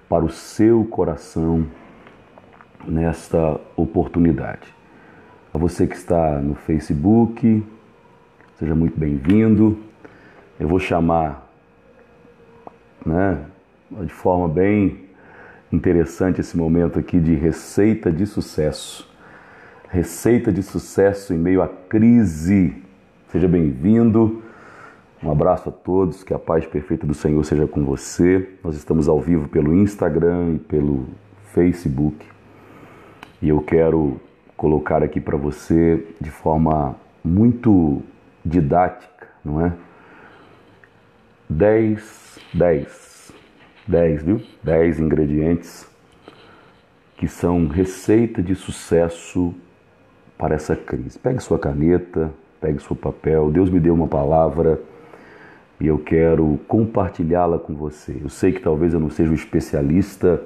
para o seu coração nesta oportunidade. A você que está no Facebook, seja muito bem-vindo. Eu vou chamar, de forma bem interessante esse momento aqui de receita de sucesso. Receita de sucesso em meio à crise. Seja bem-vindo. Um abraço a todos, que a paz perfeita do Senhor seja com você. Nós estamos ao vivo pelo Instagram e pelo Facebook. E eu quero colocar aqui para você de forma muito didática, não é? 10, viu? 10 ingredientes que são receita de sucesso para essa crise. Pegue sua caneta, pegue seu papel. Deus me deu uma palavra e eu quero compartilhá-la com você. Eu sei que talvez eu não seja o especialista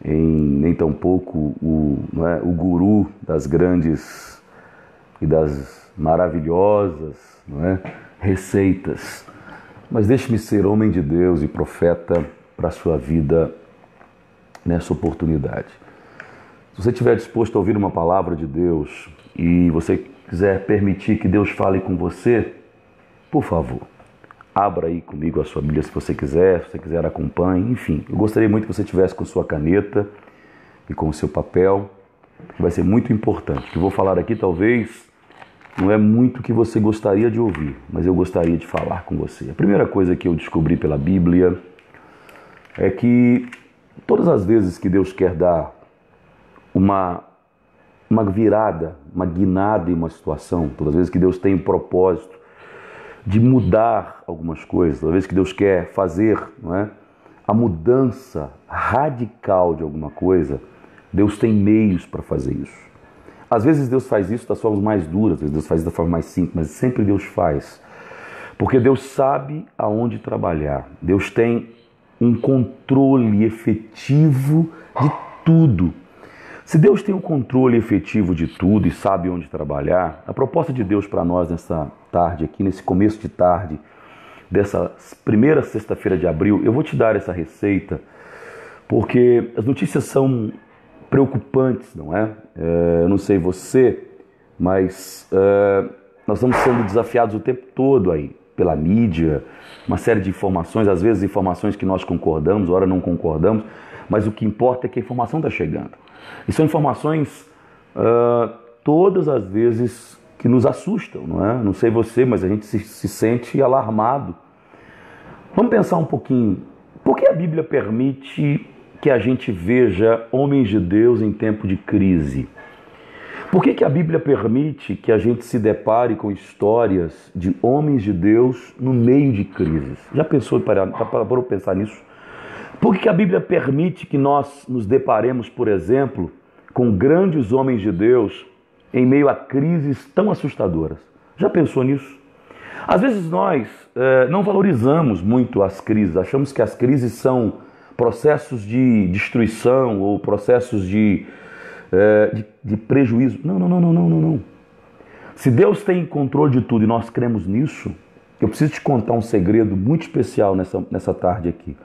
nem tampouco o guru das grandes e das maravilhosas receitas. Mas deixe-me ser homem de Deus e profeta para a sua vida nessa oportunidade. Se você estiver disposto a ouvir uma palavra de Deus e você quiser permitir que Deus fale com você, por favor, abra aí comigo a sua Bíblia se você quiser acompanhe, enfim. Eu gostaria muito que você estivesse com sua caneta e com o seu papel, que vai ser muito importante. O que eu vou falar aqui talvez não é muito o que você gostaria de ouvir, mas eu gostaria de falar com você. A primeira coisa que eu descobri pela Bíblia é que todas as vezes que Deus quer dar uma virada, uma guinada em uma situação, todas as vezes que Deus tem um propósito de mudar algumas coisas, toda vez que Deus quer fazer a mudança radical de alguma coisa, Deus tem meios para fazer isso. Às vezes Deus faz isso das formas mais duras, às vezes Deus faz isso da forma mais simples, mas sempre Deus faz. Porque Deus sabe aonde trabalhar. Deus tem um controle efetivo de tudo. Se Deus tem o controle efetivo de tudo e sabe onde trabalhar, a proposta de Deus para nós nessa tarde aqui, nesse começo de tarde, dessa primeira sexta-feira de abril, eu vou te dar essa receita, porque as notícias são preocupantes, não é? Eu não sei você, mas nós estamos sendo desafiados o tempo todo aí, pela mídia, uma série de informações, às vezes informações que nós concordamos, ora não concordamos, mas o que importa é que a informação está chegando. E são informações todas as vezes que nos assustam, não é? Não sei você, mas a gente se sente alarmado. Vamos pensar um pouquinho. Por que a Bíblia permite que a gente veja homens de Deus em tempo de crise? Por que a Bíblia permite que a gente se depare com histórias de homens de Deus no meio de crises? Já parou para pensar nisso? Por que a Bíblia permite que nós nos deparemos, por exemplo, com grandes homens de Deus em meio a crises tão assustadoras? Já pensou nisso? Às vezes nós não valorizamos muito as crises, achamos que as crises são processos de destruição ou processos de prejuízo. Não. Se Deus tem controle de tudo e nós cremos nisso, eu preciso te contar um segredo muito especial nessa tarde aqui.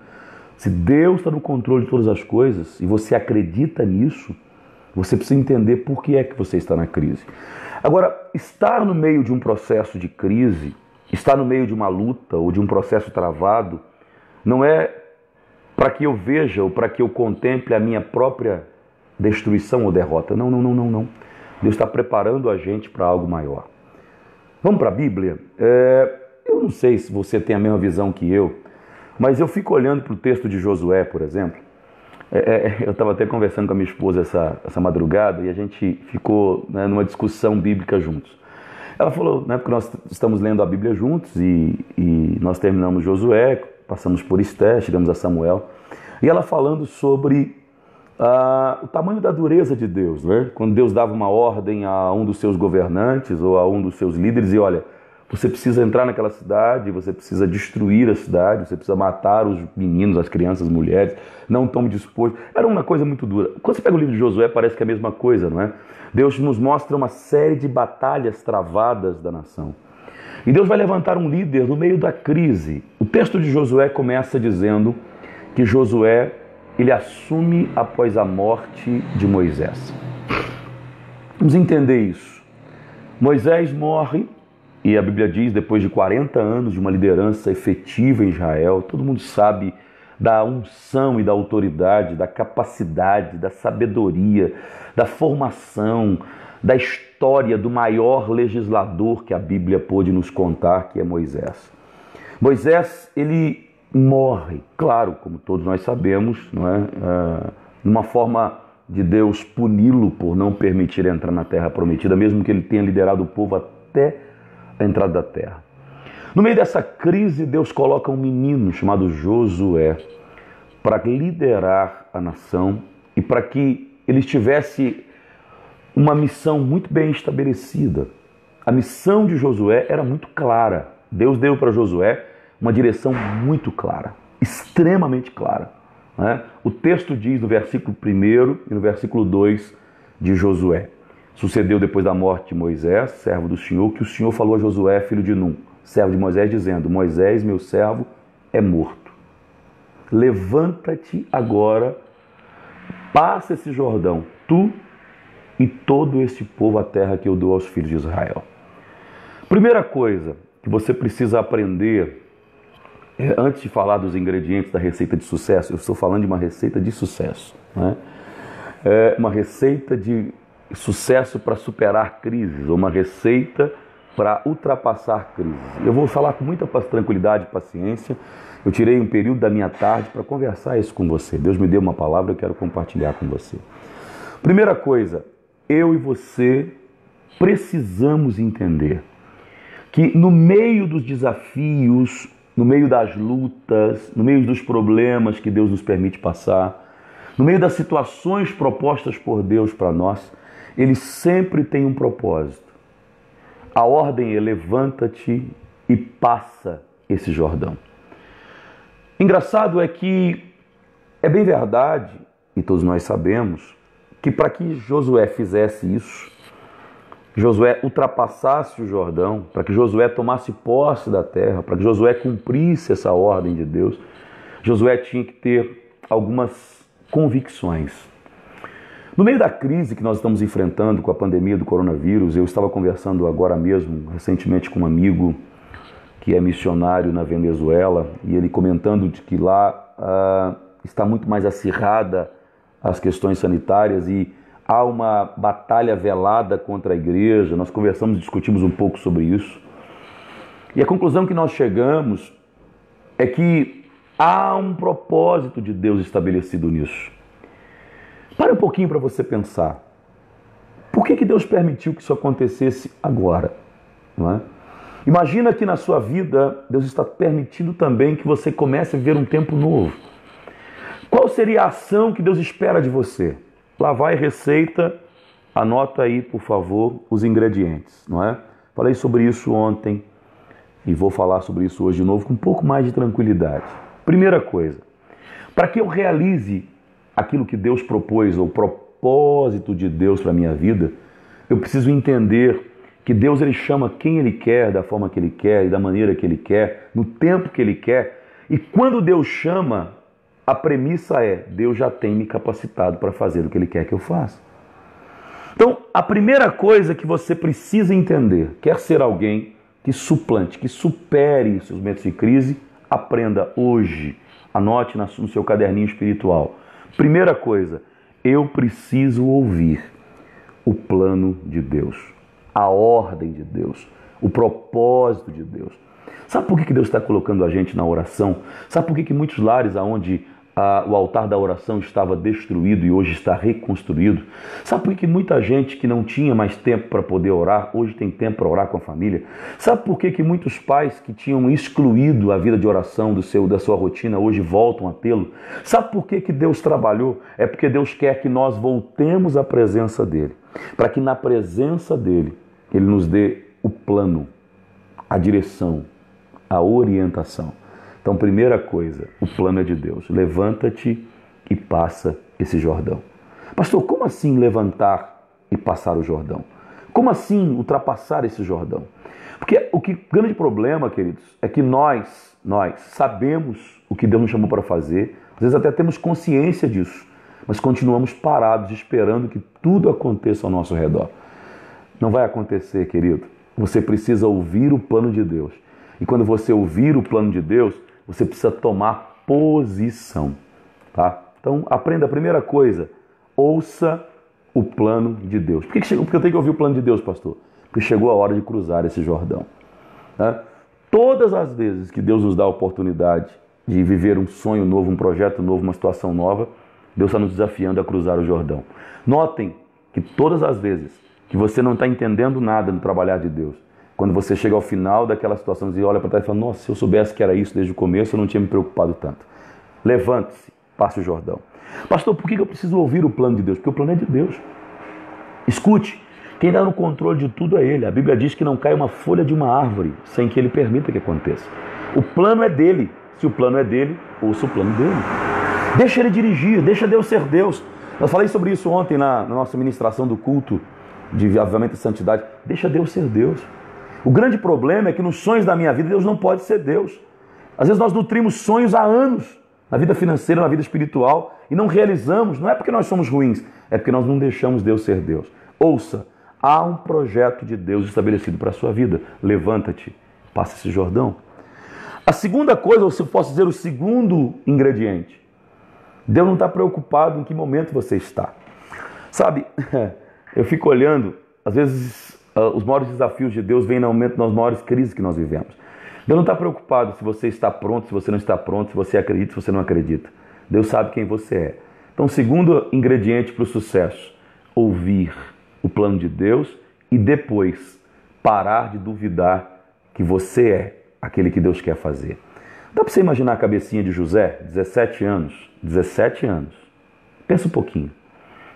Se Deus está no controle de todas as coisas e você acredita nisso, você precisa entender por que é que você está na crise. Agora, estar no meio de um processo de crise, estar no meio de uma luta ou de um processo travado, não é para que eu veja ou para que eu contemple a minha própria destruição ou derrota. Não. Deus está preparando a gente para algo maior. Vamos para a Bíblia? Eu não sei se você tem a mesma visão que eu, mas eu fico olhando para o texto de Josué, por exemplo. Eu estava até conversando com a minha esposa essa madrugada e a gente ficou numa discussão bíblica juntos. Ela falou, porque nós estamos lendo a Bíblia juntos e nós terminamos Josué, passamos por Esté, chegamos a Samuel, e ela falando sobre o tamanho da dureza de Deus, quando Deus dava uma ordem a um dos seus governantes ou a um dos seus líderes e olha, você precisa entrar naquela cidade, você precisa destruir a cidade, você precisa matar os meninos, as crianças, as mulheres, não tome disposto. Era uma coisa muito dura. Quando você pega o livro de Josué, parece que é a mesma coisa, não é? Deus nos mostra uma série de batalhas travadas da nação. E Deus vai levantar um líder no meio da crise. O texto de Josué começa dizendo que Josué ele assume após a morte de Moisés. Vamos entender isso. Moisés morre, e a Bíblia diz, depois de 40 anos de uma liderança efetiva em Israel, todo mundo sabe da unção e da autoridade, da capacidade, da sabedoria, da formação, da história do maior legislador que a Bíblia pôde nos contar, que é Moisés. Moisés, ele morre, claro, como todos nós sabemos, não é? Numa forma de Deus puni-lo por não permitir entrar na terra prometida, mesmo que ele tenha liderado o povo até a entrada da terra. No meio dessa crise, Deus coloca um menino chamado Josué para liderar a nação e para que ele tivesse uma missão muito bem estabelecida. A missão de Josué era muito clara. Deus deu para Josué uma direção muito clara, extremamente clara. O texto diz no versículo 1 e no versículo 2 de Josué: sucedeu depois da morte de Moisés, servo do Senhor, que o Senhor falou a Josué, filho de Num, servo de Moisés, dizendo: Moisés, meu servo, é morto. Levanta-te agora, passa esse Jordão, tu e todo esse povo, a terra que eu dou aos filhos de Israel. Primeira coisa que você precisa aprender, antes de falar dos ingredientes da receita de sucesso, eu estou falando de uma receita de sucesso, né? Uma receita de sucesso para superar crises, ou uma receita para ultrapassar crises. Eu vou falar com muita tranquilidade e paciência. Eu tirei um período da minha tarde para conversar isso com você. Deus me deu uma palavra, eu quero compartilhar com você. Primeira coisa, eu e você precisamos entender que no meio dos desafios, no meio das lutas, no meio dos problemas que Deus nos permite passar, no meio das situações propostas por Deus para nós, Ele sempre tem um propósito. A ordem é: levanta-te e passa esse Jordão. Engraçado é que é bem verdade, e todos nós sabemos, que para que Josué fizesse isso, Josué ultrapassasse o Jordão, para que Josué tomasse posse da terra, para que Josué cumprisse essa ordem de Deus, Josué tinha que ter algumas convicções. No meio da crise que nós estamos enfrentando com a pandemia do coronavírus, eu estava conversando agora mesmo, recentemente, com um amigo que é missionário na Venezuela, e ele comentando de que lá está muito mais acirrada as questões sanitárias e há uma batalha velada contra a igreja. Nós conversamos e discutimos um pouco sobre isso. E a conclusão que nós chegamos é que há um propósito de Deus estabelecido nisso. Para um pouquinho para você pensar. Por que Deus permitiu que isso acontecesse agora? Não é? Imagina que na sua vida Deus está permitindo também que você comece a viver um tempo novo. Qual seria a ação que Deus espera de você? Lá vai receita, anota aí, por favor, os ingredientes, não é? Falei sobre isso ontem e vou falar sobre isso hoje de novo com um pouco mais de tranquilidade. Primeira coisa, para que eu realize aquilo que Deus propôs, ou o propósito de Deus para a minha vida, eu preciso entender que Deus ele chama quem Ele quer, da forma que Ele quer e da maneira que Ele quer, no tempo que Ele quer. E quando Deus chama, a premissa é: Deus já tem me capacitado para fazer o que Ele quer que eu faça. Então, a primeira coisa que você precisa entender, quer ser alguém que suplante, que supere os seus momentos de crise, aprenda hoje, anote no seu caderninho espiritual. Primeira coisa, eu preciso ouvir o plano de Deus, a ordem de Deus, o propósito de Deus. Sabe por que Deus está colocando a gente na oração? Sabe por que muitos lares onde o altar da oração estava destruído e hoje está reconstruído? Sabe por que muita gente que não tinha mais tempo para poder orar, hoje tem tempo para orar com a família? Sabe por que muitos pais que tinham excluído a vida de oração da sua rotina, hoje voltam a tê-lo? Sabe por que Deus trabalhou? É porque Deus quer que nós voltemos à presença dEle, para que na presença dEle, Ele nos dê o plano, a direção, a orientação. Então, primeira coisa, o plano é de Deus. Levanta-te e passa esse Jordão. Pastor, como assim levantar e passar o Jordão? Como assim ultrapassar esse Jordão? Porque o grande problema, queridos, é que nós sabemos o que Deus nos chamou para fazer, Às vezes até temos consciência disso, mas continuamos parados esperando que tudo aconteça ao nosso redor. Não vai acontecer, querido. Você precisa ouvir o plano de Deus. E quando você ouvir o plano de Deus, você precisa tomar posição, tá? Então, aprenda a primeira coisa, ouça o plano de Deus. Por que eu tenho que ouvir o plano de Deus, pastor? Porque chegou a hora de cruzar esse Jordão. Tá? Todas as vezes que Deus nos dá a oportunidade de viver um sonho novo, um projeto novo, uma situação nova, Deus está nos desafiando a cruzar o Jordão. Notem que todas as vezes que você não está entendendo nada no trabalhar de Deus, quando você chega ao final daquela situação e olha para trás e fala, nossa, se eu soubesse que era isso desde o começo, eu não tinha me preocupado tanto. Levante-se, passe o Jordão. Pastor, por que eu preciso ouvir o plano de Deus? Porque o plano é de Deus. Escute, quem dá no controle de tudo é Ele. A Bíblia diz que não cai uma folha de uma árvore sem que Ele permita que aconteça. O plano é dele. Se o plano é dele, ouça o plano dele. Deixa Ele dirigir, deixa Deus ser Deus. Nós falei sobre isso ontem na nossa ministração do culto de avivamento e santidade. Deixa Deus ser Deus. O grande problema é que nos sonhos da minha vida, Deus não pode ser Deus. Às vezes nós nutrimos sonhos há anos, na vida financeira, na vida espiritual, e não realizamos. Não é porque nós somos ruins, é porque nós não deixamos Deus ser Deus. Ouça, há um projeto de Deus estabelecido para a sua vida. Levanta-te, passa esse Jordão. A segunda coisa, ou se eu posso dizer o segundo ingrediente, Deus não está preocupado em que momento você está. Sabe, eu fico olhando, às vezes os maiores desafios de Deus vêm no momento das maiores crises que nós vivemos. Deus não está preocupado se você está pronto, se você não está pronto, se você acredita, se você não acredita. Deus sabe quem você é. Então, segundo ingrediente para o sucesso, ouvir o plano de Deus e depois parar de duvidar que você é aquele que Deus quer fazer. Dá para você imaginar a cabecinha de José, 17 anos? 17 anos. Pensa um pouquinho.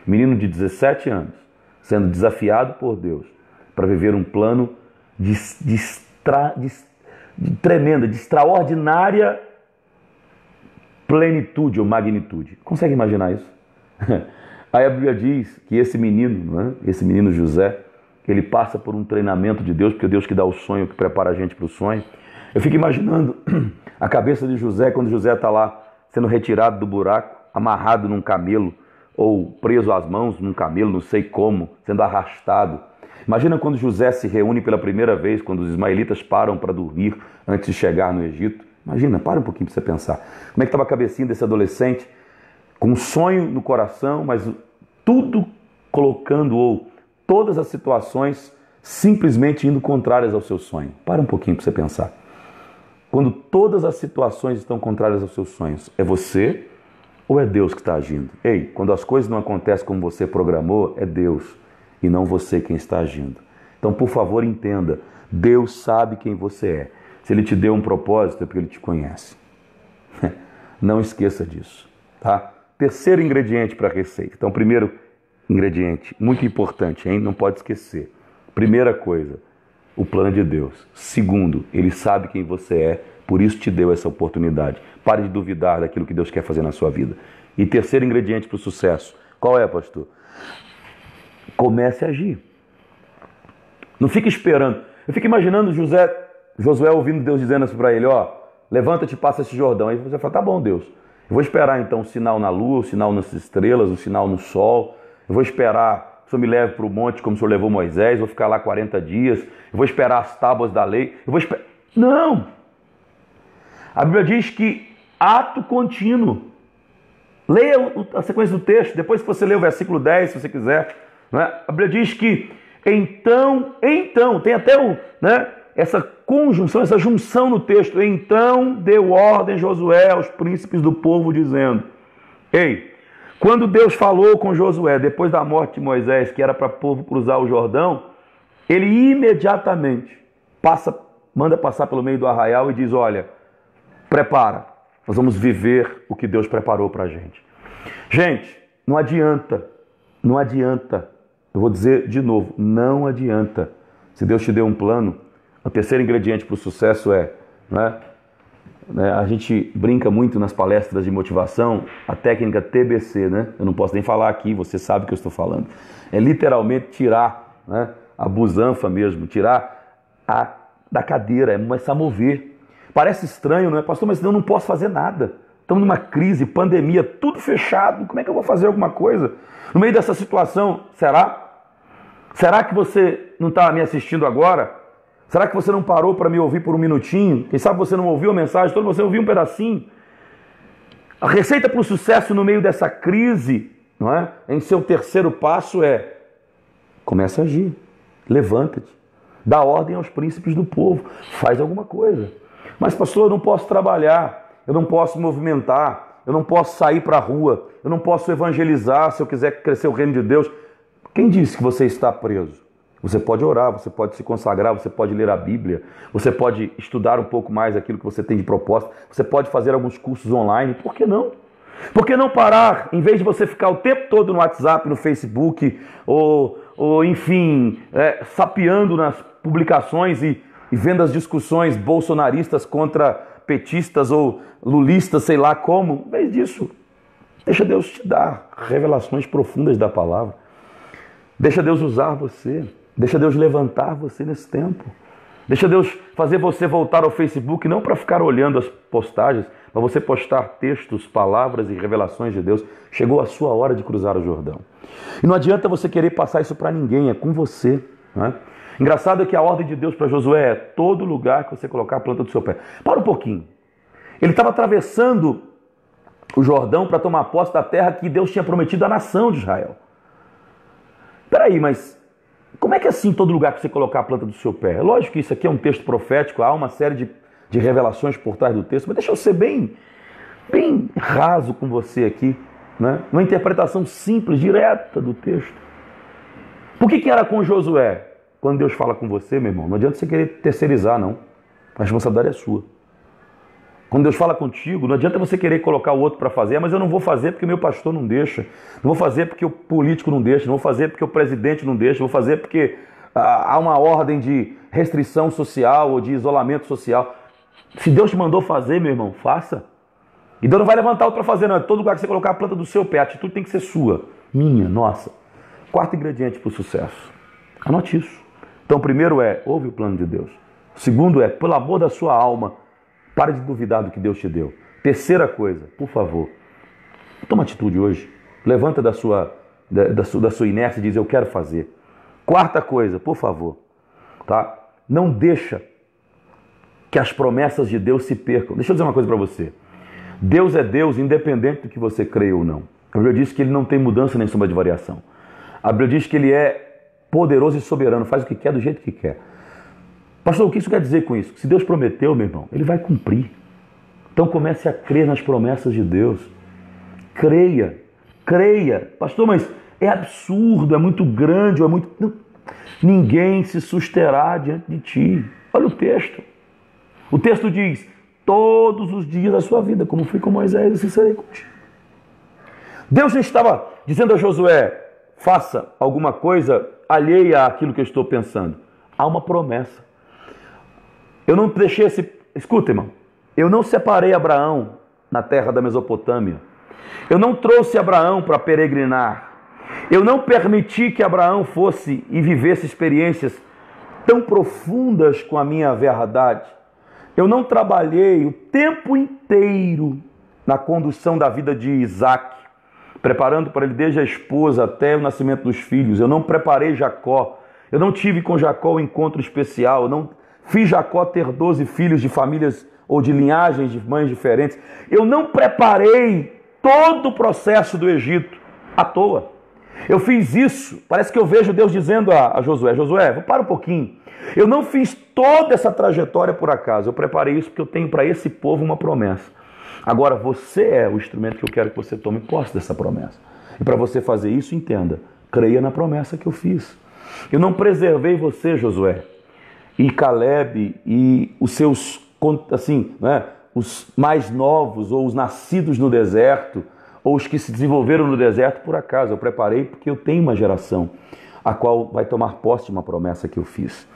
Menino de 17 anos, sendo desafiado por Deus para viver um plano de tremenda, de extraordinária plenitude ou magnitude. Consegue imaginar isso? Aí a Bíblia diz que esse menino, né, esse menino José, ele passa por um treinamento de Deus, porque é Deus que dá o sonho, que prepara a gente para o sonho. Eu fico imaginando a cabeça de José, quando José está lá sendo retirado do buraco, amarrado num camelo, ou preso às mãos num camelo, não sei como, sendo arrastado. Imagina quando José se reúne pela primeira vez, quando os ismaelitas param para dormir antes de chegar no Egito. Imagina, para um pouquinho para você pensar. Como é que estava a cabecinha desse adolescente, com um sonho no coração, mas tudo colocando, ou todas as situações simplesmente indo contrárias ao seu sonho. Para um pouquinho para você pensar. Quando todas as situações estão contrárias aos seus sonhos, é você ou é Deus que está agindo? Ei, quando as coisas não acontecem como você programou, é Deus e não você quem está agindo. Então, por favor, entenda, Deus sabe quem você é. Se Ele te deu um propósito, é porque Ele te conhece. Não esqueça disso, tá? Terceiro ingrediente para a receita. Então, primeiro ingrediente, muito importante, hein? Não pode esquecer. Primeira coisa, o plano de Deus. Segundo, Ele sabe quem você é, por isso te deu essa oportunidade. Pare de duvidar daquilo que Deus quer fazer na sua vida. E terceiro ingrediente para o sucesso. Qual é, pastor? Comece a agir. Não fique esperando. Eu fico imaginando Josué ouvindo Deus dizendo assim para ele, ó, levanta-te e passa esse Jordão. Aí você fala, tá bom, Deus. Eu vou esperar então um sinal na lua, um sinal nas estrelas, um sinal no sol. Eu vou esperar que o Senhor me leve para o monte como o Senhor levou Moisés. Vou ficar lá 40 dias. Eu vou esperar as tábuas da lei. Eu vou esperar... Não! A Bíblia diz que ato contínuo. Leia a sequência do texto, depois que você ler o versículo 10, se você quiser. Não é? A Bíblia diz que então, tem até essa conjunção, essa junção no texto. Então deu ordem Josué aos príncipes do povo, dizendo, ei, quando Deus falou com Josué, depois da morte de Moisés, que era para o povo cruzar o Jordão, ele imediatamente manda passar pelo meio do arraial e diz, olha, prepara, nós vamos viver o que Deus preparou para a gente. Gente, não adianta, eu vou dizer de novo, não adianta. Se Deus te deu um plano, o terceiro ingrediente para o sucesso a gente brinca muito nas palestras de motivação, a técnica TBC, né? Eu não posso nem falar aqui, você sabe o que eu estou falando. É literalmente tirar a busanfa mesmo, tirar da cadeira, é começar a mover. Parece estranho, não é? Pastor, mas eu não posso fazer nada. Estamos numa crise, pandemia, tudo fechado. Como é que eu vou fazer alguma coisa? No meio dessa situação, será? Será que você não está me assistindo agora? Será que você não parou para me ouvir por um minutinho? Quem sabe você não ouviu a mensagem toda, você ouviu um pedacinho? A receita para o sucesso no meio dessa crise, não é? Em seu terceiro passo é: comece a agir, levanta-te, dá ordem aos príncipes do povo, faz alguma coisa. Mas pastor, eu não posso trabalhar, eu não posso movimentar, eu não posso sair para a rua, eu não posso evangelizar se eu quiser crescer o reino de Deus. Quem disse que você está preso? Você pode orar, você pode se consagrar, você pode ler a Bíblia, você pode estudar um pouco mais aquilo que você tem de proposta, você pode fazer alguns cursos online. Por que não? Por que não parar, em vez de você ficar o tempo todo no WhatsApp, no Facebook, ou enfim, sapeando nas publicações e vendo as discussões bolsonaristas contra petistas ou lulistas, sei lá como? Em vez disso, deixa Deus te dar revelações profundas da palavra. Deixa Deus usar você. Deixa Deus levantar você nesse tempo. Deixa Deus fazer você voltar ao Facebook, não para ficar olhando as postagens, para você postar textos, palavras e revelações de Deus. Chegou a sua hora de cruzar o Jordão. E não adianta você querer passar isso para ninguém, é com você. Não é? Engraçado é que a ordem de Deus para Josué é todo lugar que você colocar a planta do seu pé. Para um pouquinho. Ele estava atravessando o Jordão para tomar posse da terra que Deus tinha prometido à nação de Israel. Peraí, mas como é que é assim todo lugar que você colocar a planta do seu pé? É lógico que isso aqui é um texto profético, há uma série de revelações por trás do texto, mas deixa eu ser bem raso com você aqui, né? Uma interpretação simples, direta do texto. Por que era com Josué? Quando Deus fala com você, meu irmão, não adianta você querer terceirizar, não. A responsabilidade é sua. Quando Deus fala contigo, não adianta você querer colocar o outro para fazer, mas eu não vou fazer porque o meu pastor não deixa, não vou fazer porque o político não deixa, não vou fazer porque o presidente não deixa, não vou fazer porque há uma ordem de restrição social ou de isolamento social. Se Deus te mandou fazer, meu irmão, faça. E Deus não vai levantar outro para fazer, não. É todo lugar que você colocar a planta do seu pé, a atitude tem que ser sua, minha, nossa. Quarto ingrediente para o sucesso. Anote isso. Então, primeiro ouve o plano de Deus. Segundo pelo amor da sua alma, pare de duvidar do que Deus te deu. Terceira coisa, por favor, toma atitude hoje. Levanta da sua inércia e diz: eu quero fazer. Quarta coisa, por favor, tá? Não deixa que as promessas de Deus se percam. Deixa eu dizer uma coisa para você. Deus é Deus independente do que você crê ou não. A Bíblia diz que Ele não tem mudança nem sombra de variação. A Bíblia diz que Ele é poderoso e soberano, faz o que quer do jeito que quer. Pastor, o que isso quer dizer com isso? Se Deus prometeu, meu irmão, Ele vai cumprir. Então comece a crer nas promessas de Deus. Creia, creia. Pastor, mas é absurdo, é muito grande, é muito... Não. Ninguém se susterá diante de ti. Olha o texto. O texto diz: todos os dias da sua vida, como fui com Moisés, assim serei contigo. Deus não estava dizendo a Josué: faça alguma coisa alheia àquilo que eu estou pensando. Há uma promessa. Eu não deixei Escuta, irmão. Eu não separei Abraão na terra da Mesopotâmia. Eu não trouxe Abraão para peregrinar. Eu não permiti que Abraão fosse e vivesse experiências tão profundas com a minha verdade. Eu não trabalhei o tempo inteiro na condução da vida de Isaac, preparando para ele desde a esposa até o nascimento dos filhos. Eu não preparei Jacó. Eu não tive com Jacó um encontro especial. Eu não fiz Jacó ter 12 filhos de famílias ou de linhagens de mães diferentes. Eu não preparei todo o processo do Egito à toa. Eu fiz isso, parece que eu vejo Deus dizendo a Josué: Josué, para um pouquinho. Eu não fiz toda essa trajetória por acaso. Eu preparei isso porque eu tenho para esse povo uma promessa. Agora você é o instrumento que eu quero que você tome posse dessa promessa. E para você fazer isso, entenda, creia na promessa que eu fiz. Eu não preservei você, Josué, e Caleb e os seus, assim, né, os mais novos ou os nascidos no deserto ou os que se desenvolveram no deserto por acaso. Eu preparei porque eu tenho uma geração a qual vai tomar posse de uma promessa que eu fiz.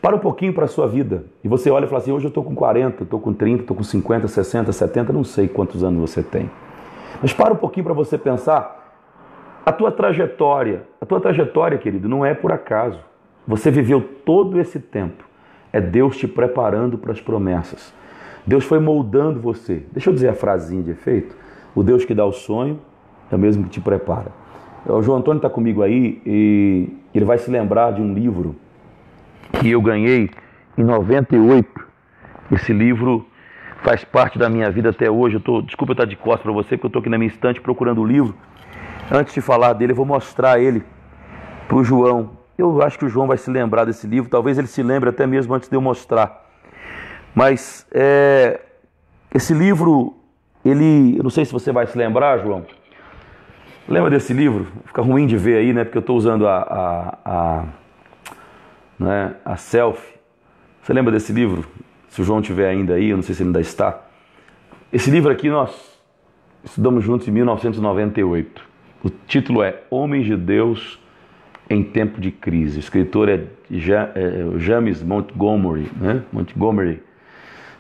Para um pouquinho para a sua vida e você olha e fala assim: hoje eu estou com 40, estou com 30, estou com 50, 60, 70, não sei quantos anos você tem. Mas para um pouquinho para você pensar a tua trajetória. A tua trajetória, querido, não é por acaso. Você viveu todo esse tempo. É Deus te preparando para as promessas. Deus foi moldando você. Deixa eu dizer a frasinha de efeito. O Deus que dá o sonho é o mesmo que te prepara. O João Antônio está comigo aí e ele vai se lembrar de um livro que eu ganhei em 98. Esse livro faz parte da minha vida até hoje. Desculpa eu estar de costas para você, porque eu estou aqui na minha estante procurando o livro. Antes de falar dele, eu vou mostrar ele para o João. Eu acho que o João vai se lembrar desse livro. Talvez ele se lembre até mesmo antes de eu mostrar. Mas esse livro, eu não sei se você vai se lembrar, João. Lembra desse livro? Fica ruim de ver aí, né? Porque eu estou usando a selfie. Você lembra desse livro? Se o João estiver ainda aí, eu não sei se ele ainda está. Esse livro aqui nós estudamos juntos em 1998. O título é Homens de Deus em Tempo de Crise. O escritor é James Montgomery, né? Montgomery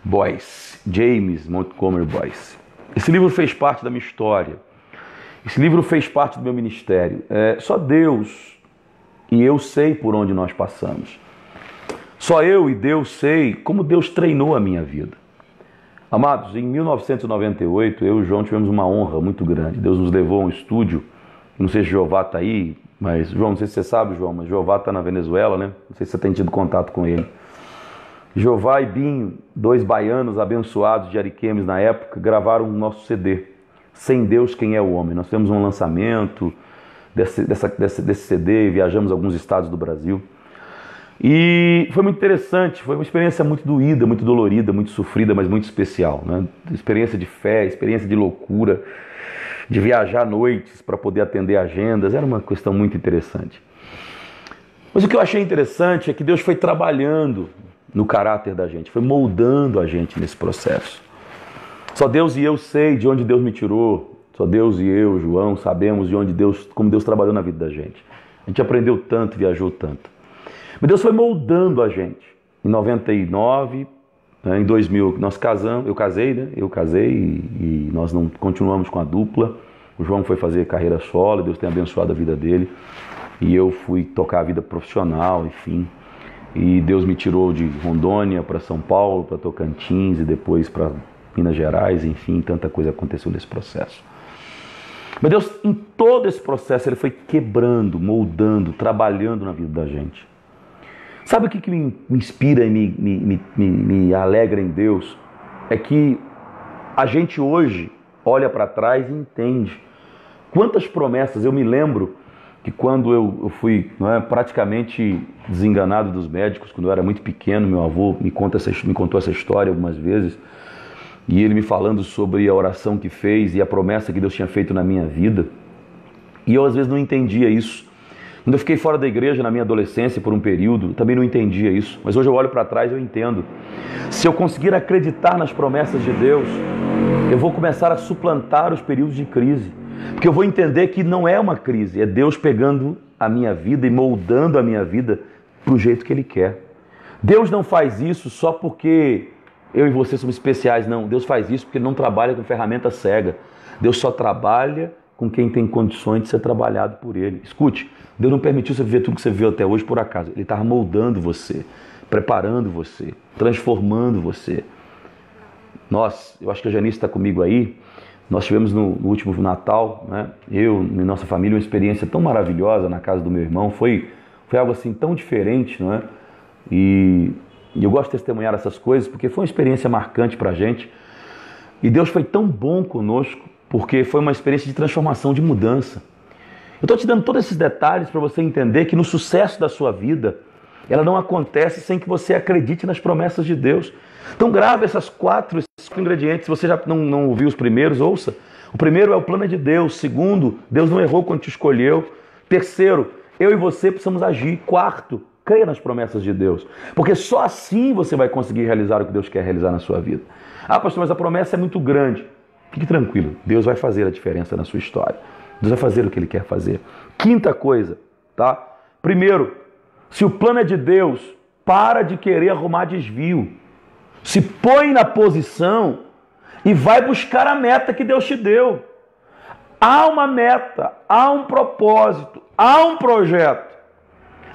Boyce. James Montgomery Boyce. Esse livro fez parte da minha história. Esse livro fez parte do meu ministério. Só Deus e eu sei por onde nós passamos. Só eu e Deus sei como Deus treinou a minha vida. Amados, em 1998, eu e o João tivemos uma honra muito grande. Deus nos levou a um estúdio. Não sei se o Jeová está aí, mas, João, não sei se você sabe, João, mas Jeová está na Venezuela, né? Não sei se você tem tido contato com ele. Jeová e Binho, 2 baianos abençoados de Ariquemes na época, gravaram o nosso CD, Sem Deus, Quem é o Homem? Nós fizemos um lançamento desse CD, viajamos a alguns estados do Brasil. E foi muito interessante, foi uma experiência muito doída, muito dolorida, muito sofrida, mas muito especial, né? Experiência de fé, experiência de loucura, de viajar noites para poder atender agendas, era uma questão muito interessante. Mas o que eu achei interessante é que Deus foi trabalhando no caráter da gente, foi moldando a gente nesse processo. Só Deus e eu sei de onde Deus me tirou, só Deus e eu, João, sabemos de onde como Deus trabalhou na vida da gente. A gente aprendeu tanto, viajou tanto. Mas Deus foi moldando a gente. Em 99, em 2000, nós casamos, eu casei, né? Eu casei e nós não continuamos com a dupla. O João foi fazer carreira solo, Deus tem abençoado a vida dele. E eu fui tocar a vida profissional, enfim. E Deus me tirou de Rondônia para São Paulo, para Tocantins e depois para Minas Gerais, enfim, tanta coisa aconteceu nesse processo. Mas Deus, em todo esse processo, Ele foi quebrando, moldando, trabalhando na vida da gente. Sabe o que me inspira e me alegra em Deus? É que a gente hoje olha para trás e entende quantas promessas. Eu me lembro que quando eu fui praticamente desenganado dos médicos, quando eu era muito pequeno, meu avô me contou essa história algumas vezes, e ele me falando sobre a oração que fez e a promessa que Deus tinha feito na minha vida, e eu às vezes não entendia isso. Quando eu fiquei fora da igreja na minha adolescência por um período, também não entendia isso. Mas hoje eu olho para trás e eu entendo. Se eu conseguir acreditar nas promessas de Deus, eu vou começar a suplantar os períodos de crise. Porque eu vou entender que não é uma crise, é Deus pegando a minha vida e moldando a minha vida para o jeito que Ele quer. Deus não faz isso só porque eu e você somos especiais, não. Deus faz isso porque Ele não trabalha com ferramenta cega. Deus só trabalha com quem tem condições de ser trabalhado por Ele. Escute, Deus não permitiu você viver tudo que você viveu até hoje por acaso. Ele estava moldando você, preparando você, transformando você. Eu acho que a Janice está comigo aí, nós tivemos no último Natal, né, eu e nossa família, uma experiência tão maravilhosa na casa do meu irmão. Foi algo assim tão diferente, não é? E eu gosto de testemunhar essas coisas porque foi uma experiência marcante para a gente. E Deus foi tão bom conosco, porque foi uma experiência de transformação, de mudança. Eu estou te dando todos esses detalhes para você entender que no sucesso da sua vida, ela não acontece sem que você acredite nas promessas de Deus. Então grave esses quatro ingredientes. Se você já não ouviu os primeiros, ouça. O primeiro é o plano de Deus. Segundo, Deus não errou quando te escolheu. Terceiro, eu e você precisamos agir. Quarto, creia nas promessas de Deus. Porque só assim você vai conseguir realizar o que Deus quer realizar na sua vida. Ah, pastor, mas a promessa é muito grande. Fique tranquilo, Deus vai fazer a diferença na sua história. Deus vai fazer o que Ele quer fazer. Quinta coisa, tá? Primeiro, se o plano é de Deus, para de querer arrumar desvio. Se põe na posição e vai buscar a meta que Deus te deu. Há uma meta, há um propósito, há um projeto.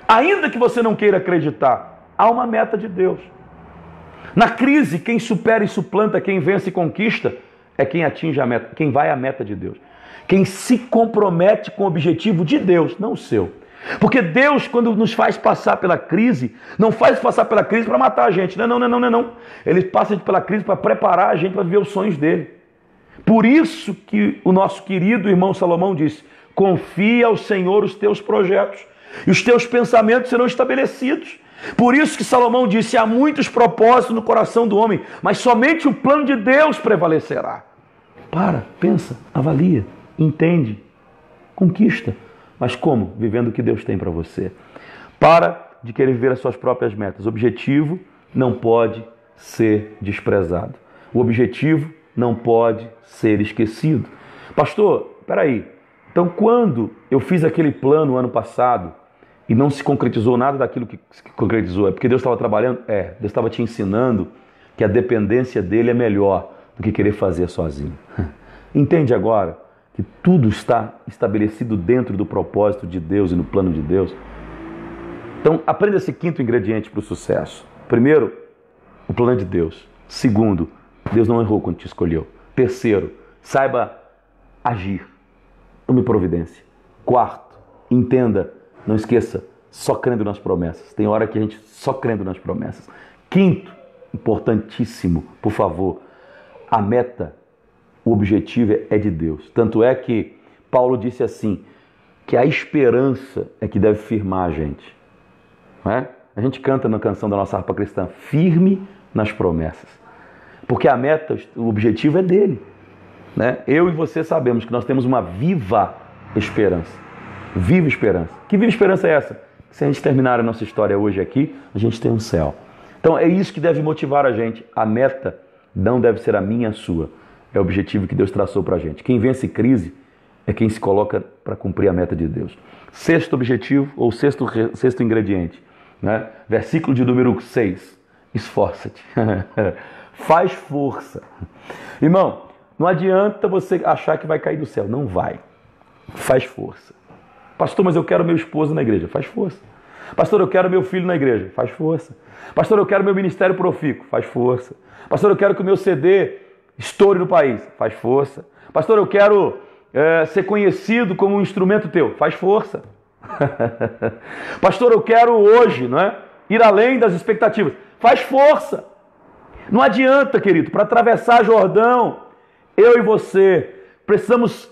Ainda que você não queira acreditar, há uma meta de Deus. Na crise, quem supera e suplanta, quem vence e conquista, é quem atinge a meta, quem vai à meta de Deus. Quem se compromete com o objetivo de Deus, não o seu. Porque Deus, quando nos faz passar pela crise, não faz passar pela crise para matar a gente. Não. Ele passa pela crise para preparar a gente para viver os sonhos dele. Por isso que o nosso querido irmão Salomão disse: confia ao Senhor os teus projetos, e os teus pensamentos serão estabelecidos. Por isso que Salomão disse: há muitos propósitos no coração do homem, mas somente o plano de Deus prevalecerá. Pensa, avalia, entende, conquista. Mas como? Vivendo o que Deus tem para você. Para de querer viver as suas próprias metas. O objetivo não pode ser desprezado. O objetivo não pode ser esquecido. Pastor, peraí. Então, quando eu fiz aquele plano ano passado e não se concretizou nada daquilo que se concretizou, é porque Deus estava trabalhando? Deus estava te ensinando que a dependência dele é melhor do que querer fazer sozinho. Entende agora que tudo está estabelecido dentro do propósito de Deus e no plano de Deus? Então, aprenda esse quinto ingrediente para o sucesso. Primeiro, o plano de Deus. Segundo, Deus não errou quando te escolheu. Terceiro, saiba agir. Tome providência. Quarto, entenda, não esqueça, só crendo nas promessas. Tem hora que a gente só crendo nas promessas. Quinto, importantíssimo, por favor, a meta, o objetivo é de Deus. Tanto é que Paulo disse assim, que a esperança é que deve firmar a gente. Não é? A gente canta na canção da nossa harpa cristã, firme nas promessas. Porque a meta, o objetivo é dele. Né? Eu e você sabemos que nós temos uma viva esperança. Viva esperança. Que viva esperança é essa? Se a gente terminar a nossa história hoje aqui, a gente tem um céu. Então é isso que deve motivar a gente. A meta não deve ser a minha, a sua. É o objetivo que Deus traçou para a gente. Quem vence crise é quem se coloca para cumprir a meta de Deus. Sexto objetivo, ou sexto ingrediente. Né? Versículo de número 6. Esforça-te. Faz força. Irmão, não adianta você achar que vai cair do céu. Não vai. Faz força. Pastor, mas eu quero meu esposo na igreja. Faz força. Pastor, eu quero meu filho na igreja. Faz força. Pastor, eu quero meu ministério profícuo. Faz força. Pastor, eu quero que o meu CD estoure no país. Faz força. Pastor, eu quero ser conhecido como um instrumento teu. Faz força. Pastor, eu quero hoje, não é, ir além das expectativas. Faz força. Não adianta, querido, para atravessar Jordão, eu e você precisamos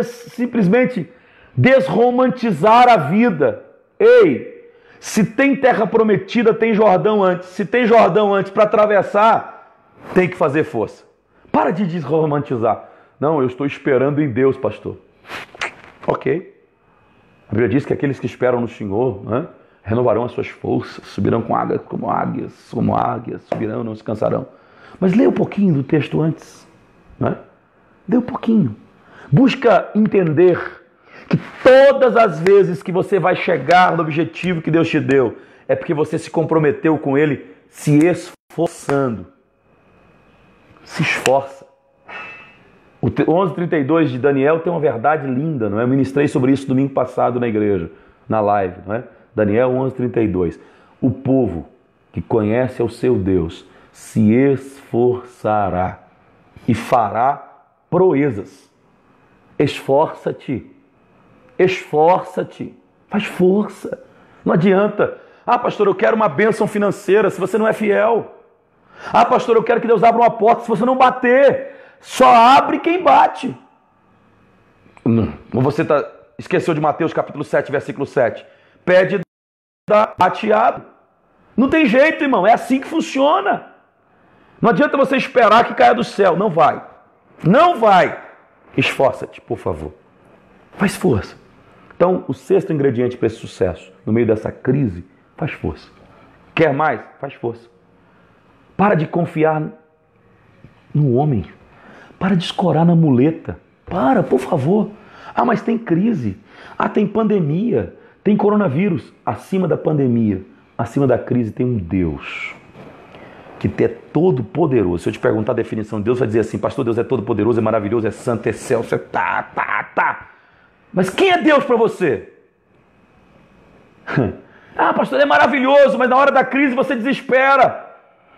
simplesmente desromantizar a vida. Ei, se tem terra prometida, tem Jordão antes. Se tem Jordão antes para atravessar, tem que fazer força. Para de desromantizar. Não, eu estou esperando em Deus, pastor. Ok. A Bíblia diz que aqueles que esperam no Senhor, né, renovarão as suas forças, subirão como águias, subirão, não se cansarão. Mas leia um pouquinho do texto antes. Né? Dê um pouquinho. Busca entender que todas as vezes que você vai chegar no objetivo que Deus te deu, é porque você se comprometeu com Ele se esforçando. Se esforça. O 11:32 de Daniel tem uma verdade linda, não é? Eu ministrei sobre isso domingo passado na igreja, na live, não é? Daniel 11:32. O povo que conhece ao seu Deus se esforçará e fará proezas. Esforça-te. Esforça-te. Faz força. Não adianta. Ah, pastor, eu quero uma bênção financeira se você não é fiel. Ah, pastor, eu quero que Deus abra uma porta se você não bater. Só abre quem bate. Você esqueceu de Mateus capítulo 7, versículo 7. Pede, dá, bate e abre. Não tem jeito, irmão. É assim que funciona. Não adianta você esperar que caia do céu. Não vai. Não vai. Esforça-te, por favor. Faz força. Então, o sexto ingrediente para esse sucesso, no meio dessa crise, faz força. Quer mais? Faz força. Para de confiar no homem. Para de escorar na muleta. Para, por favor. Ah, mas tem crise. Ah, tem pandemia. Tem coronavírus. Acima da pandemia, acima da crise, tem um Deus que é todo poderoso. Se eu te perguntar a definição de Deus, vai dizer assim: pastor, Deus é todo poderoso, é maravilhoso, é santo, é excelso, é tá. Mas quem é Deus para você? Ah, pastor, é maravilhoso, mas na hora da crise você desespera.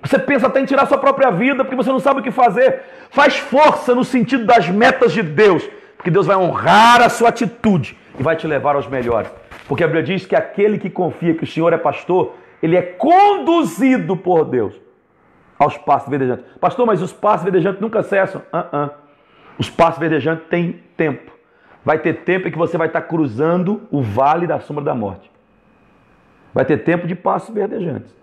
Você pensa até em tirar sua própria vida porque você não sabe o que fazer. Faz força no sentido das metas de Deus, porque Deus vai honrar a sua atitude e vai te levar aos melhores. Porque a Bíblia diz que aquele que confia que o Senhor é pastor, ele é conduzido por Deus aos pastos verdejantes. Pastor, mas os pastos verdejantes nunca cessam. Os pastos verdejantes têm tempo. Vai ter tempo em que você vai estar cruzando o vale da sombra da morte. Vai ter tempo de pastos verdejantes.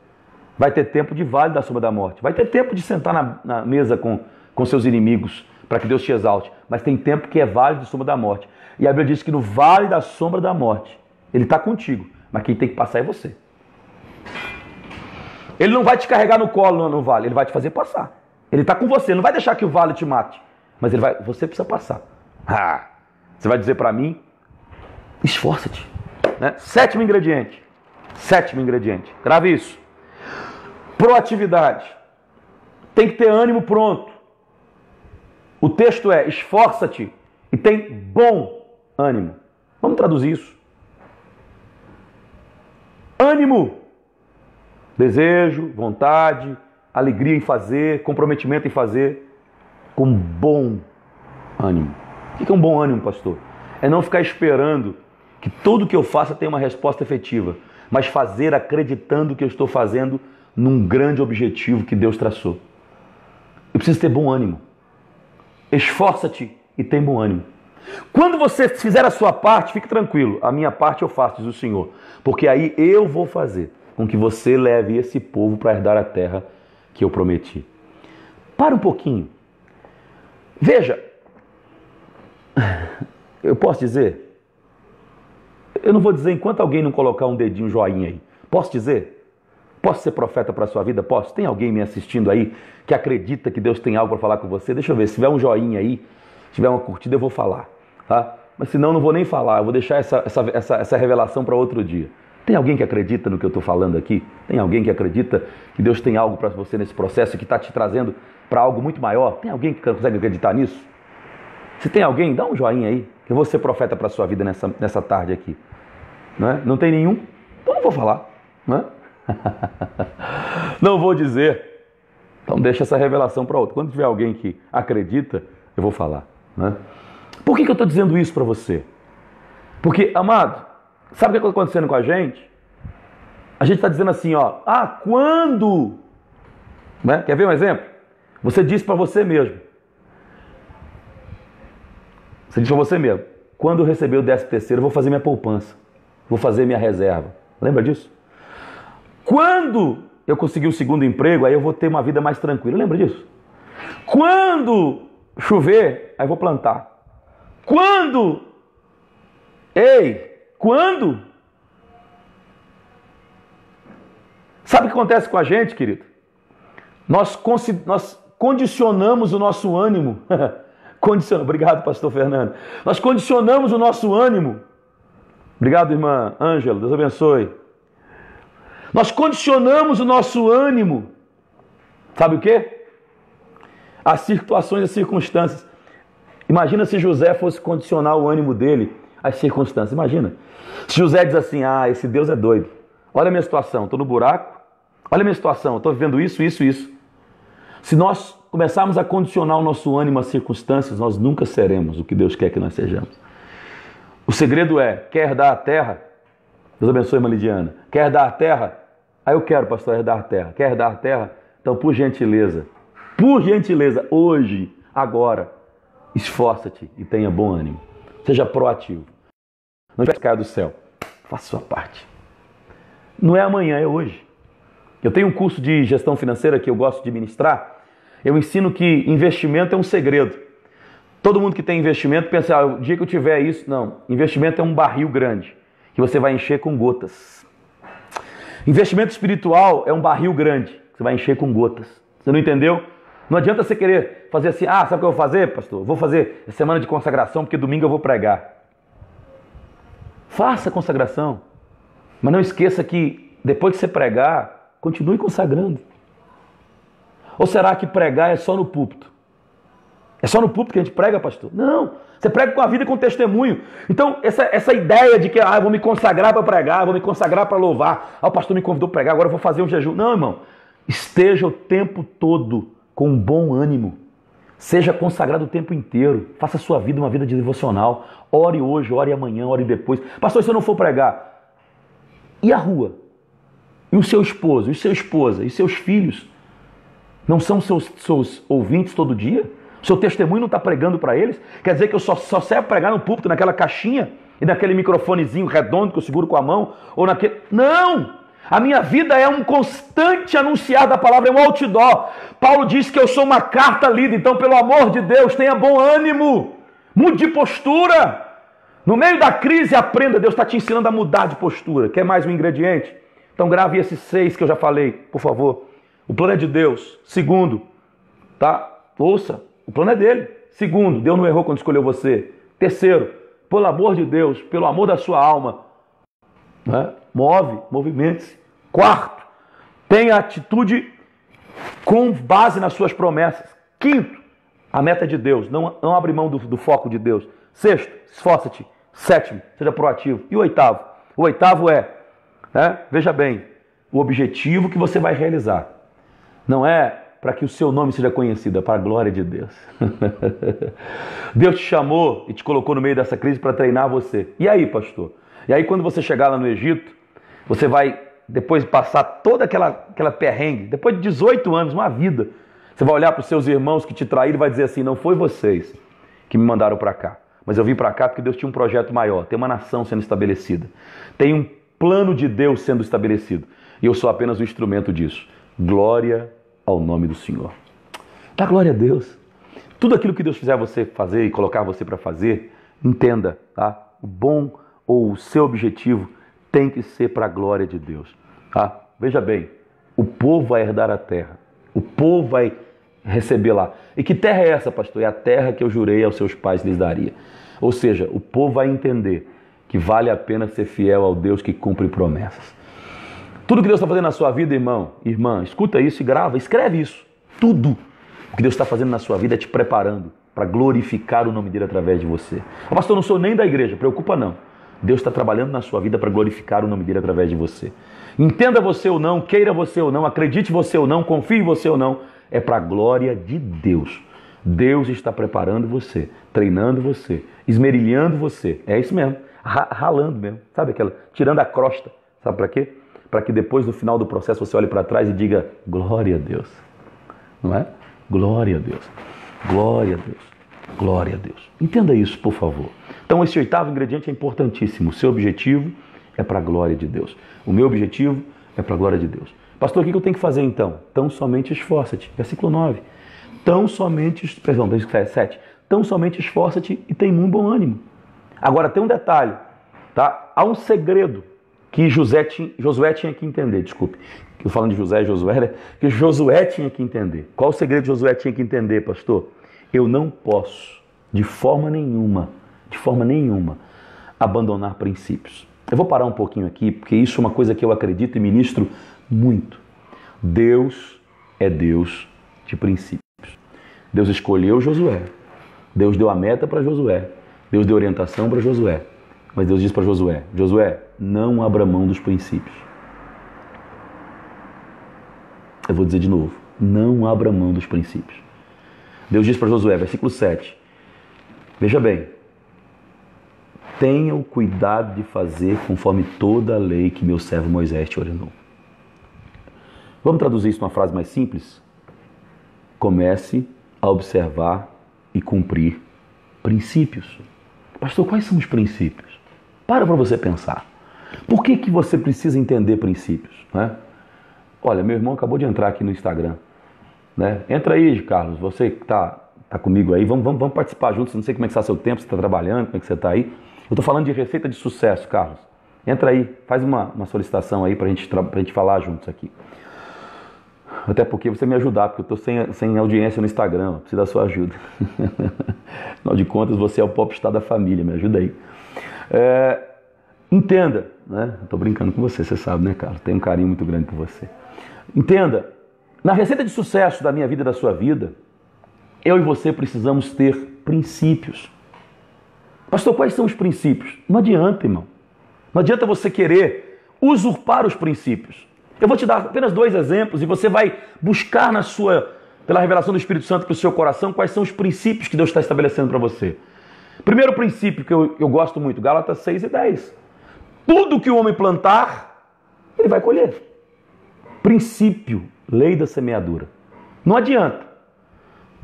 Vai ter tempo de vale da sombra da morte. Vai ter tempo de sentar na mesa com seus inimigos para que Deus te exalte. Mas tem tempo que é vale da sombra da morte. E a Bíblia diz que no vale da sombra da morte, ele está contigo. Mas quem tem que passar é você. Ele não vai te carregar no colo no vale. Ele vai te fazer passar. Ele está com você. Ele não vai deixar que o vale te mate. Mas você precisa passar. Você vai dizer para mim, esforça-te. Né? Sétimo ingrediente. Grave isso. Proatividade. Tem que ter ânimo pronto. O texto é, esforça-te e tem bom ânimo. Vamos traduzir isso. Ânimo. Desejo, vontade, alegria em fazer, comprometimento em fazer, com bom ânimo. O que é um bom ânimo, pastor? É não ficar esperando que tudo que eu faça tenha uma resposta efetiva, mas fazer acreditando que eu estou fazendo num grande objetivo que Deus traçou. Eu preciso ter bom ânimo. Esforça-te e tem bom ânimo. Quando você fizer a sua parte, fique tranquilo. A minha parte eu faço, diz o Senhor. Porque aí eu vou fazer com que você leve esse povo para herdar a terra que eu prometi. Para um pouquinho. Veja, eu posso dizer? Eu não vou dizer enquanto alguém não colocar um dedinho joinha aí. Posso dizer? Posso ser profeta para a sua vida? Posso? Tem alguém me assistindo aí que acredita que Deus tem algo para falar com você? Deixa eu ver, se tiver um joinha aí, se tiver uma curtida, eu vou falar. Tá? Mas senão eu não vou nem falar, eu vou deixar essa revelação para outro dia. Tem alguém que acredita no que eu estou falando aqui? Tem alguém que acredita que Deus tem algo para você nesse processo que está te trazendo para algo muito maior? Tem alguém que consegue acreditar nisso? Se tem alguém, dá um joinha aí, que eu vou ser profeta para a sua vida nessa tarde aqui. Não é? Não tem nenhum? Então não vou falar. Não é? Não vou dizer. Então deixa essa revelação para outro. Quando tiver alguém que acredita, eu vou falar. Né? Por que eu estou dizendo isso para você? Porque, amado, sabe o que está acontecendo com a gente? A gente está dizendo assim, ó, quando? Né? Quer ver um exemplo? Você disse para você mesmo. Você disse para você mesmo, quando eu receber o 13º, eu vou fazer minha poupança. Vou fazer minha reserva. Lembra disso? Quando eu conseguir o segundo emprego, aí eu vou ter uma vida mais tranquila. Lembra disso? Quando chover, aí eu vou plantar. Quando? Quando? Sabe o que acontece com a gente, querido? Nós condicionamos o nosso ânimo. Obrigado, pastor Fernando. Nós condicionamos o nosso ânimo. Obrigado, irmã Ângela. Deus abençoe. Nós condicionamos o nosso ânimo. Sabe o quê? As situações e as circunstâncias. Imagina se José fosse condicionar o ânimo dele às circunstâncias. Imagina. Se José diz assim, esse Deus é doido. Olha a minha situação, estou no buraco. Olha a minha situação, estou vivendo isso. Se nós começarmos a condicionar o nosso ânimo às circunstâncias, nós nunca seremos o que Deus quer que nós sejamos. O segredo é, quer herdar a terra? Deus abençoe, irmã Lidiana. Quer herdar a terra? Eu quero, pastor, herdar a terra. Quer herdar a terra? Então, por gentileza, hoje, agora, esforça-te e tenha bom ânimo. Seja proativo. Não espere cair do céu. Faça a sua parte. Não é amanhã, é hoje. Eu tenho um curso de gestão financeira que eu gosto de ministrar. Eu ensino que investimento é um segredo. Todo mundo que tem investimento pensa, o dia que eu tiver isso, não. Investimento é um barril grande, que você vai encher com gotas. Investimento espiritual é um barril grande, que você vai encher com gotas. Você não entendeu? Não adianta você querer fazer assim, sabe o que eu vou fazer, pastor? Vou fazer semana de consagração, porque domingo eu vou pregar. Faça a consagração, mas não esqueça que depois que você pregar, continue consagrando. Ou será que pregar é só no púlpito? É só no púlpito que a gente prega, pastor? Não, você prega com a vida e com testemunho. Então, essa ideia de que eu vou me consagrar para pregar, vou me consagrar para louvar. O pastor me convidou para pregar, agora eu vou fazer um jejum. Não, irmão. Esteja o tempo todo com bom ânimo. Seja consagrado o tempo inteiro. Faça a sua vida uma vida de devocional. Ore hoje, ore amanhã, ore depois. Pastor, se eu não for pregar, e a rua? E o seu esposo, e sua esposa, e seus filhos? Não são seus ouvintes todo dia? O seu testemunho não está pregando para eles? Quer dizer que eu só serve pregar no púlpito, naquela caixinha e naquele microfonezinho redondo que eu seguro com a mão? Ou naquele... Não! A minha vida é um constante anunciar da palavra, é um outdoor. Paulo diz que eu sou uma carta lida, então pelo amor de Deus, tenha bom ânimo. Mude de postura. No meio da crise, aprenda, Deus está te ensinando a mudar de postura. Quer mais um ingrediente? Então grave esses 6 que eu já falei, por favor. O plano é de Deus. Segundo, tá? Ouça, o plano é dele. Segundo, Deus não errou quando escolheu você. Terceiro, pelo amor de Deus, pelo amor da sua alma, né? Movimente-se. Quarto, tenha atitude com base nas suas promessas. Quinto, a meta é de Deus. Não abre mão do foco de Deus. Sexto, esforça-te. Sétimo, seja proativo. E o oitavo? O oitavo é, veja bem, o objetivo que você vai realizar. Não é para que o seu nome seja conhecido, é para a glória de Deus. Deus te chamou e te colocou no meio dessa crise para treinar você. E aí, pastor? E aí, quando você chegar lá no Egito, você vai, depois de passar toda aquela perrengue, depois de 18 anos, uma vida, você vai olhar para os seus irmãos que te traíram e vai dizer assim, não foi vocês que me mandaram para cá, mas eu vim para cá porque Deus tinha um projeto maior, tem uma nação sendo estabelecida, tem um plano de Deus sendo estabelecido, e eu sou apenas o instrumento disso. Glória ao nome do Senhor. Dá glória a Deus. Tudo aquilo que Deus fizer você fazer e colocar você para fazer, entenda, tá? O bom ou o seu objetivo tem que ser para a glória de Deus. Tá? Veja bem, o povo vai herdar a terra. O povo vai receber lá. E que terra é essa, pastor? É a terra que eu jurei aos seus pais lhes daria. Ou seja, o povo vai entender que vale a pena ser fiel ao Deus que cumpre promessas. Tudo que Deus está fazendo na sua vida, irmão, irmã, escuta isso e grava, escreve isso. Tudo o que Deus está fazendo na sua vida é te preparando para glorificar o nome dele através de você. O pastor, eu não sou nem da igreja, preocupa não. Deus está trabalhando na sua vida para glorificar o nome dele através de você. Entenda você ou não, queira você ou não, acredite você ou não, confie você ou não, é para a glória de Deus. Deus está preparando você, treinando você, esmerilhando você. É isso mesmo, ralando mesmo. Sabe aquela, tirando a crosta. Sabe para quê? Para que depois, no final do processo, você olhe para trás e diga, glória a Deus. Não é? Glória a Deus. Glória a Deus. Glória a Deus. Entenda isso, por favor. Então, esse oitavo ingrediente é importantíssimo. O seu objetivo é para a glória de Deus. O meu objetivo é para a glória de Deus. Pastor, o que eu tenho que fazer então? Tão somente esforça-te. Versículo 9. Versículo 7. Tão somente esforça-te e tem muito bom ânimo. Agora, tem um detalhe. Tá? Há um segredo que Josué tinha que entender. Desculpe. Eu falando de José e Josué, né? Que Josué tinha que entender. Qual o segredo que Josué tinha que entender, pastor? Eu não posso, de forma nenhuma, abandonar princípios. Eu vou parar um pouquinho aqui, porque isso é uma coisa que eu acredito e ministro muito. Deus é Deus de princípios. Deus escolheu Josué. Deus deu a meta para Josué. Deus deu orientação para Josué. Mas Deus disse para Josué, Josué, não abra mão dos princípios. Eu vou dizer de novo, não abra mão dos princípios. Deus diz para Josué, versículo 7, veja bem, tenha o cuidado de fazer conforme toda a lei que meu servo Moisés te ordenou. Vamos traduzir isso numa frase mais simples? Comece a observar e cumprir princípios. Pastor, quais são os princípios? Para você pensar. Por que você precisa entender princípios? Né? Olha, meu irmão acabou de entrar aqui no Instagram. Né? Entra aí, Carlos, você que está comigo aí, vamos participar juntos. Não sei como é que está seu tempo, você está trabalhando, como é que você está aí. Eu estou falando de receita de sucesso, Carlos. Entra aí, faz uma solicitação aí para a gente falar juntos aqui. Até porque você me ajudar, porque eu estou sem audiência no Instagram, eu preciso da sua ajuda. Afinal de contas, você é o popstar da família, me ajuda aí. Entenda, né? Estou brincando com você, você sabe, né, Carlos? Tenho um carinho muito grande por você. Entenda, na receita de sucesso da minha vida e da sua vida, eu e você precisamos ter princípios. Pastor, quais são os princípios? Não adianta, irmão. Não adianta você querer usurpar os princípios. Eu vou te dar apenas 2 exemplos e você vai buscar pela revelação do Espírito Santo para o seu coração, quais são os princípios que Deus está estabelecendo para você. Primeiro princípio que eu gosto muito, Gálatas 6:10. Tudo que o homem plantar, ele vai colher. Princípio, lei da semeadura. Não adianta.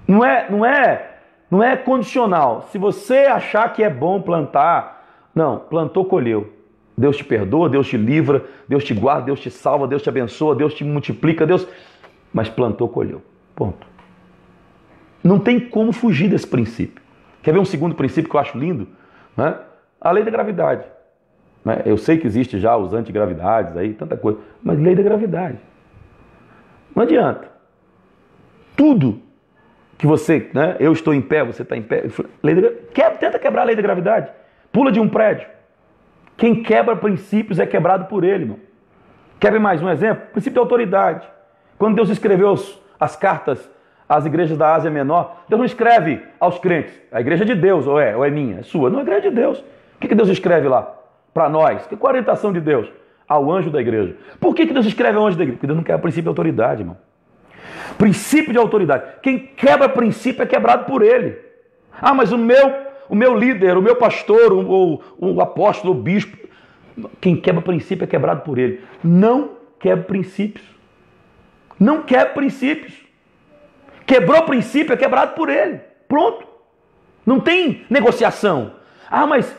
Não é condicional. Se você achar que é bom plantar, não, plantou, colheu. Deus te perdoa, Deus te livra, Deus te guarda, Deus te salva, Deus te abençoa, Deus te multiplica, mas plantou, colheu. Ponto. Não tem como fugir desse princípio. Quer ver um segundo princípio que eu acho lindo? Né? A lei da gravidade. Né? Eu sei que existe já os antigravidades aí, tanta coisa, mas lei da gravidade. Não adianta. Tudo que você, né? Eu estou em pé, você está em pé. Tenta quebrar a lei da gravidade. Pula de um prédio. Quem quebra princípios é quebrado por ele, irmão. Quer ver mais um exemplo? Princípio de autoridade. Quando Deus escreveu as cartas às igrejas da Ásia Menor, Deus não escreve aos crentes. A igreja é de Deus, ou é minha? É sua. Não, é a igreja de Deus. O que Deus escreve lá? Para nós. Qual a orientação de Deus? Ao anjo da igreja. Por que Deus escreve ao anjo da igreja? Porque Deus não quer princípio de autoridade, irmão. Princípio de autoridade. Quem quebra princípio é quebrado por ele. Ah, mas o meu líder, o meu pastor, o apóstolo, o bispo, quem quebra princípio é quebrado por ele. Não quebra princípios. Não quebra princípios. Quebrou princípio é quebrado por ele. Pronto. Não tem negociação. Ah, mas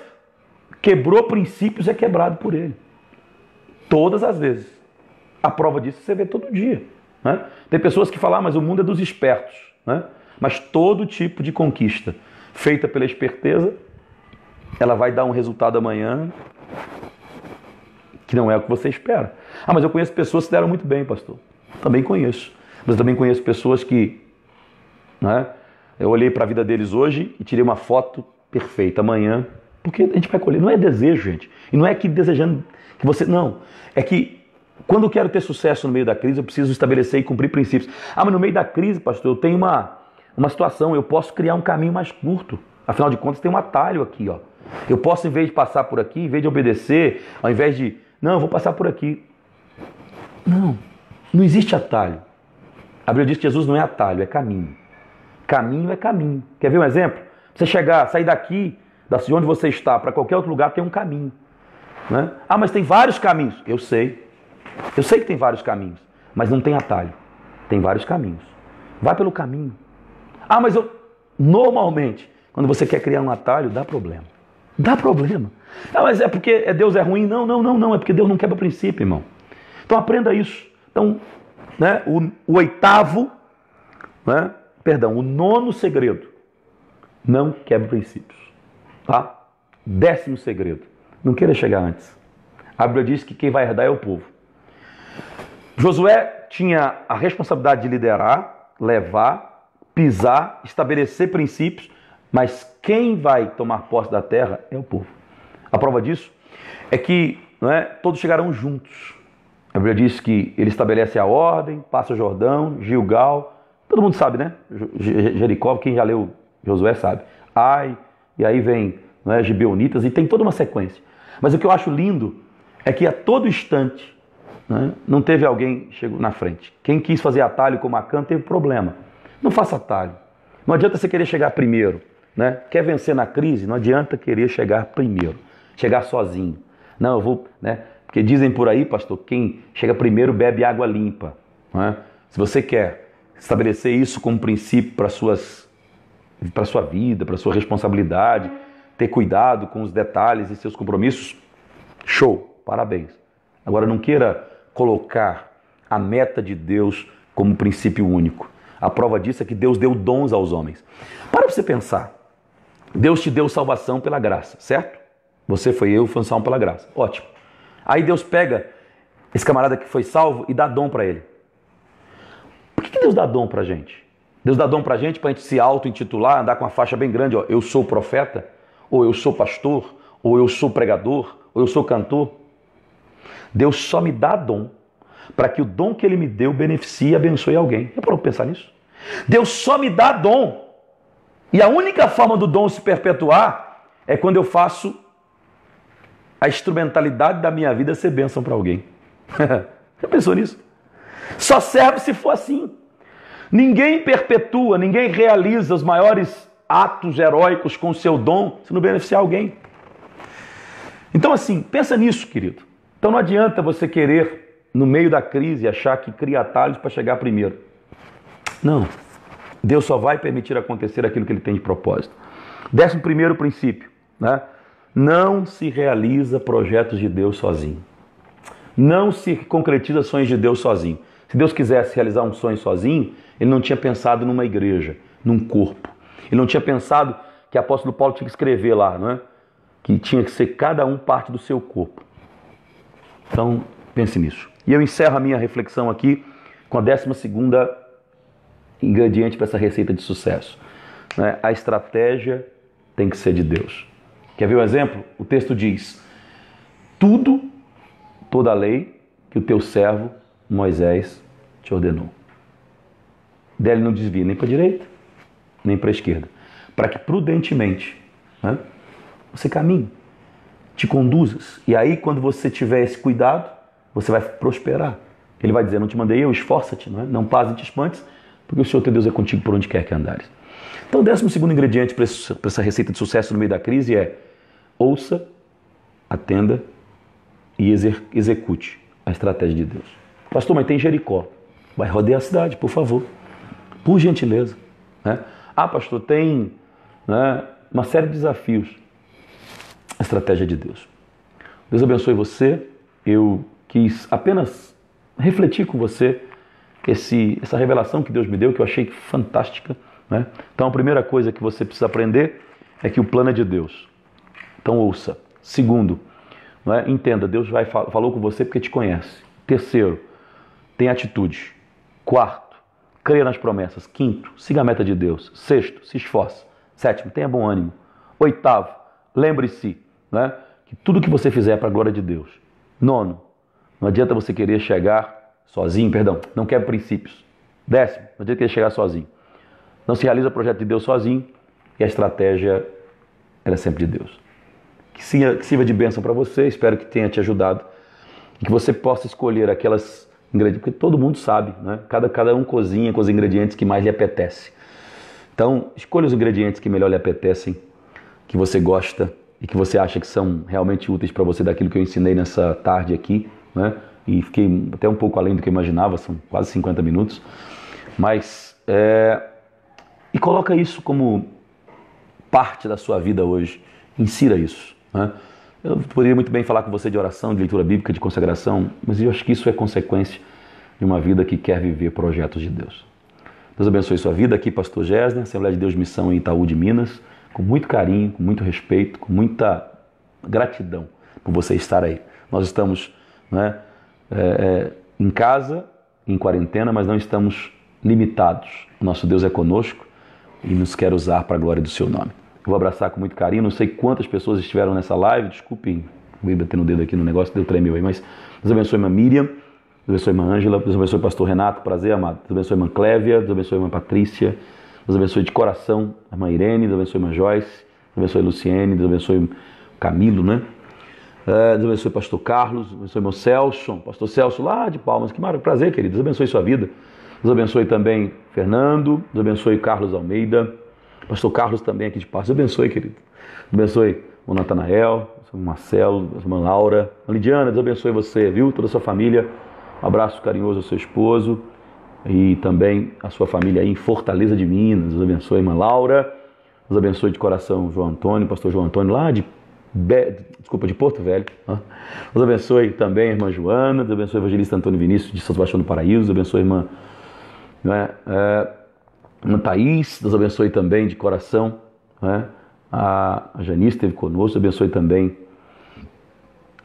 quebrou princípios é quebrado por ele. Todas as vezes. A prova disso você vê todo dia. Né? Tem pessoas que falam, mas o mundo é dos espertos. Né? Mas todo tipo de conquista feita pela esperteza, ela vai dar um resultado amanhã que não é o que você espera. Ah, mas eu conheço pessoas que deram muito bem, pastor. Também conheço. Mas eu também conheço pessoas que, né, eu olhei para a vida deles hoje e tirei uma foto perfeita. Amanhã, porque a gente vai colher. Não é desejo, gente. E não é que desejando que você... Não. É que quando eu quero ter sucesso no meio da crise, eu preciso estabelecer e cumprir princípios. Ah, mas no meio da crise, pastor, eu tenho uma situação, eu posso criar um caminho mais curto. Afinal de contas, tem um atalho aqui, ó. Eu posso, em vez de passar por aqui, em vez de obedecer, ao invés de... Não, eu vou passar por aqui. Não existe atalho. A Bíblia diz que Jesus não é atalho, é caminho. Caminho é caminho. Quer ver um exemplo? Você sair daqui, de onde você está, para qualquer outro lugar, tem um caminho. Né? Ah, mas tem vários caminhos. Eu sei que tem vários caminhos, mas não tem atalho. Tem vários caminhos. Vai pelo caminho. Ah, mas normalmente, quando você quer criar um atalho, dá problema. Dá problema. Ah, mas é porque Deus é ruim? Não. É porque Deus não quebra princípio, irmão. Então aprenda isso. Então, né, o oitavo, né, o nono segredo, não quebra princípios. Tá? 10º segredo, não queira chegar antes. A Bíblia diz que quem vai herdar é o povo. Josué tinha a responsabilidade de liderar, levar, pisar, estabelecer princípios, mas quem vai tomar posse da terra é o povo. A prova disso é que, né, todos chegarão juntos. A Bíblia diz que ele estabelece a ordem, passa o Jordão, Gilgal, todo mundo sabe, né? Jericó, quem já leu Josué sabe. Ai, e aí vem, né, Gibeonitas, e tem toda uma sequência. Mas o que eu acho lindo é que a todo instante, né, não teve alguém que chegou na frente. Quem quis fazer atalho como Acã teve problema. Não faça atalho. Não adianta você querer chegar primeiro. Né? Quer vencer na crise? Não adianta querer chegar primeiro. Chegar sozinho. Não, eu vou... Né? Porque dizem por aí, pastor, quem chega primeiro bebe água limpa. Né? Se você quer estabelecer isso como princípio para a sua vida, para a sua responsabilidade, ter cuidado com os detalhes e seus compromissos, show, parabéns. Agora não queira colocar a meta de Deus como princípio único. A prova disso é que Deus deu dons aos homens. Para você pensar. Deus te deu salvação pela graça, certo? Você foi eu, foi salvo pela graça. Ótimo. Aí Deus pega esse camarada que foi salvo e dá dom para ele. Por que Deus dá dom pra gente? Deus dá dom pra gente se auto-intitular, andar com uma faixa bem grande, ó, eu sou profeta, ou eu sou pastor, ou eu sou pregador, ou eu sou cantor. Deus só me dá dom para que o dom que Ele me deu beneficie e abençoe alguém. Já parou pra pensar nisso? Deus só me dá dom. E a única forma do dom se perpetuar é quando eu faço a instrumentalidade da minha vida ser bênção para alguém. Já pensou nisso? Só serve se for assim. Ninguém perpetua, ninguém realiza os maiores atos heróicos com o seu dom se não beneficiar alguém. Então assim, pensa nisso, querido. Então não adianta você querer, no meio da crise, achar que cria atalhos para chegar primeiro. Não. Deus só vai permitir acontecer aquilo que Ele tem de propósito. 11º princípio, né? Não se realiza projetos de Deus sozinho. Não se concretiza sonhos de Deus sozinho. Se Deus quisesse realizar um sonho sozinho, Ele não tinha pensado numa igreja, num corpo. Ele não tinha pensado que o apóstolo Paulo tinha que escrever lá, não é? Que tinha que ser cada um parte do seu corpo. Então, pense nisso. E eu encerro a minha reflexão aqui com a 12ª ingrediente para essa receita de sucesso. Né? A estratégia tem que ser de Deus. Quer ver um exemplo? O texto diz: toda a lei que o teu servo Moisés te ordenou. Dele não desvia nem para a direita, nem para a esquerda. Para que prudentemente, né, você caminhe, te conduzas. E aí, quando você tiver esse cuidado, você vai prosperar. Ele vai dizer: não te mandei eu, esforça-te, não é? Não passe e te espantes, porque o Senhor teu Deus é contigo por onde quer que andares. Então, o 12º ingrediente para essa receita de sucesso no meio da crise é: ouça, atenda e execute a estratégia de Deus. Pastor, mas tem Jericó. Vai rodear a cidade, por favor. Por gentileza. Né? Ah, pastor, tem, né, uma série de desafios. A estratégia de Deus. Deus abençoe você. Eu quis apenas refletir com você essa revelação que Deus me deu, que eu achei fantástica. Né? Então, a primeira coisa que você precisa aprender é que o plano é de Deus. Então, ouça. Segundo, né, entenda, Deus falou com você porque te conhece. Terceiro, tenha atitude. Quarto, creia nas promessas. Quinto, siga a meta de Deus. Sexto, se esforce. Sétimo, tenha bom ânimo. Oitavo, lembre-se, né, que tudo que você fizer é para a glória de Deus. Nono, não adianta você querer chegar sozinho, não quebre princípios. Décimo, não adianta querer chegar sozinho. Não se realiza o projeto de Deus sozinho e a estratégia ela é sempre de Deus. Que sirva de bênção para você, espero que tenha te ajudado e que você possa escolher aquelas ingredientes, porque todo mundo sabe, né? Cada um cozinha com os ingredientes que mais lhe apetece. Então, escolha os ingredientes que melhor lhe apetecem, que você gosta e que você acha que são realmente úteis para você, daquilo que eu ensinei nessa tarde aqui, né? E fiquei até um pouco além do que eu imaginava, são quase 50 minutos, mas e coloca isso como parte da sua vida hoje, insira isso, né? Eu poderia muito bem falar com você de oração, de leitura bíblica, de consagração, mas eu acho que isso é consequência de uma vida que quer viver projetos de Deus. Deus abençoe sua vida. Aqui, Pastor Gessner, Assembleia de Deus Missão em Itaú de Minas, com muito carinho, com muito respeito, com muita gratidão por você estar aí. Nós estamos, né, em casa, em quarentena, mas não estamos limitados. O nosso Deus é conosco e nos quer usar para a glória do seu nome. Eu vou abraçar com muito carinho. Não sei quantas pessoas estiveram nessa live. Desculpem, vou bater no dedo aqui no negócio, deu tremeu aí. Mas Deus abençoe irmã Miriam, Deus abençoe irmã Ângela, Deus abençoe o pastor Renato, prazer, amado. Deus abençoe irmã Clévia, Deus abençoe irmã Patrícia, Deus abençoe de coração a irmã Irene, Deus abençoe irmã Joyce, Deus abençoe Luciene, Deus abençoe Camilo, né? Deus abençoe pastor Carlos, Deus abençoe irmão Celso, pastor Celso lá de Palmas. Que maravilha, prazer, querido. Deus abençoe sua vida. Deus abençoe também Fernando, Deus abençoe Carlos Almeida, pastor Carlos também aqui de Passos. Deus abençoe, querido. Deus abençoe o Natanael, o Marcelo, a irmã Laura, a Lidiana. Deus abençoe você, viu? Toda a sua família. Um abraço carinhoso ao seu esposo e também a sua família aí em Fortaleza de Minas. Deus abençoe a irmã Laura. Deus abençoe de coração João Antônio, pastor João Antônio lá de Porto Velho. Deus abençoe também a irmã Joana. Deus abençoe o evangelista Antônio Vinícius de São Sebastião do Paraíso. Deus abençoe a irmã irmã Thaís. Deus abençoe também de coração, né, a Janice esteve conosco. Deus abençoe também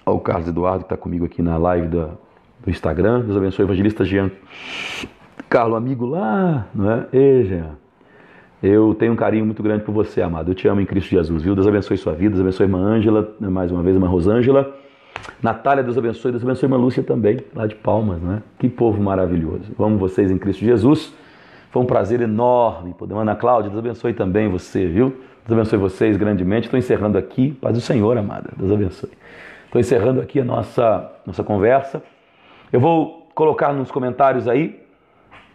ao Carlos Eduardo, que está comigo aqui na live do Instagram. Deus abençoe o evangelista Jean Carlos, amigo lá, não é? Ei, Jean, eu tenho um carinho muito grande por você, amado. Eu te amo em Cristo Jesus, viu? Deus abençoe sua vida. Deus abençoe a irmã Ângela, mais uma vez a irmã Rosângela. Natália, Deus abençoe a irmã Lúcia também, lá de Palmas, né? Que povo maravilhoso. Eu amo vocês em Cristo Jesus. Foi um prazer enorme poder. Ana Cláudia, Deus abençoe também você, viu? Deus abençoe vocês grandemente. Estou encerrando aqui, paz do Senhor, amada. Deus abençoe. Estou encerrando aqui a nossa conversa. Eu vou colocar nos comentários aí,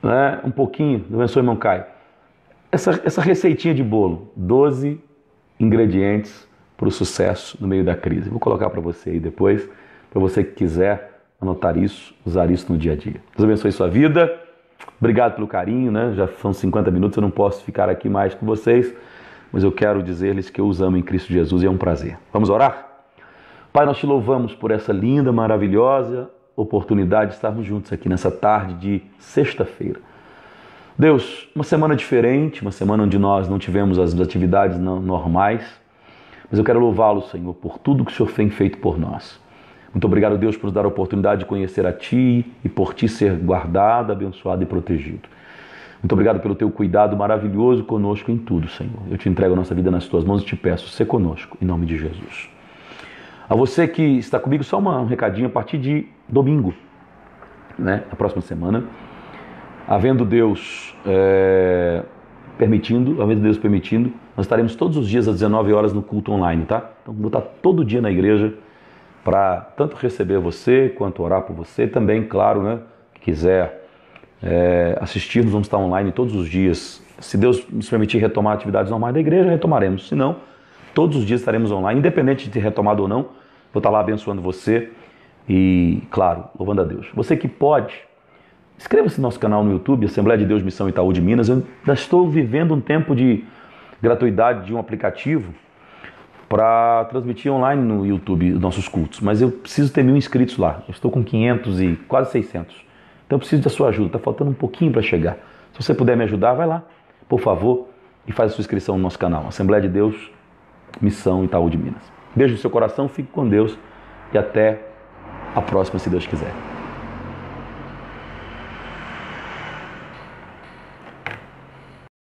né, um pouquinho do Abençoe Irmão Caio. Essa receitinha de bolo, 12 ingredientes para o sucesso no meio da crise. Vou colocar para você aí depois, para você que quiser anotar isso, usar isso no dia a dia. Deus abençoe sua vida. Obrigado pelo carinho, né? Já são 50 minutos, eu não posso ficar aqui mais com vocês, mas eu quero dizer-lhes que eu os amo em Cristo Jesus e é um prazer. Vamos orar? Pai, nós te louvamos por essa linda, maravilhosa oportunidade de estarmos juntos aqui nessa tarde de sexta-feira. Deus, uma semana diferente, uma semana onde nós não tivemos as atividades normais, mas eu quero louvá-lo, Senhor, por tudo que o Senhor tem feito por nós. Muito obrigado, Deus, por nos dar a oportunidade de conhecer a Ti e por Ti ser guardado, abençoado e protegido. Muito obrigado pelo Teu cuidado maravilhoso conosco em tudo, Senhor. Eu te entrego a nossa vida nas Tuas mãos e te peço, ser conosco, em nome de Jesus. A você que está comigo, só um recadinho a partir de domingo, né? Na próxima semana, havendo Deus permitindo, nós estaremos todos os dias às 19 horas no culto online, tá? Então vou estar todo dia na igreja para tanto receber você quanto orar por você. Também, claro, né? Que quiser assistir, nós vamos estar online todos os dias. Se Deus nos permitir retomar atividades normais da igreja, retomaremos. Se não, todos os dias estaremos online, independente de ter retomado ou não. Vou estar lá abençoando você e, claro, louvando a Deus. Você que pode, inscreva-se no nosso canal no YouTube, Assembleia de Deus Missão Itaú de Minas. Eu ainda estou vivendo um tempo de gratuidade de um aplicativo para transmitir online no YouTube os nossos cultos, mas eu preciso ter 1000 inscritos lá. Eu estou com 500 e quase 600. Então eu preciso da sua ajuda, está faltando um pouquinho para chegar. Se você puder me ajudar, vai lá, por favor, e faz a sua inscrição no nosso canal, Assembleia de Deus Missão Itaú de Minas. Beijo no seu coração, fique com Deus e até a próxima, se Deus quiser.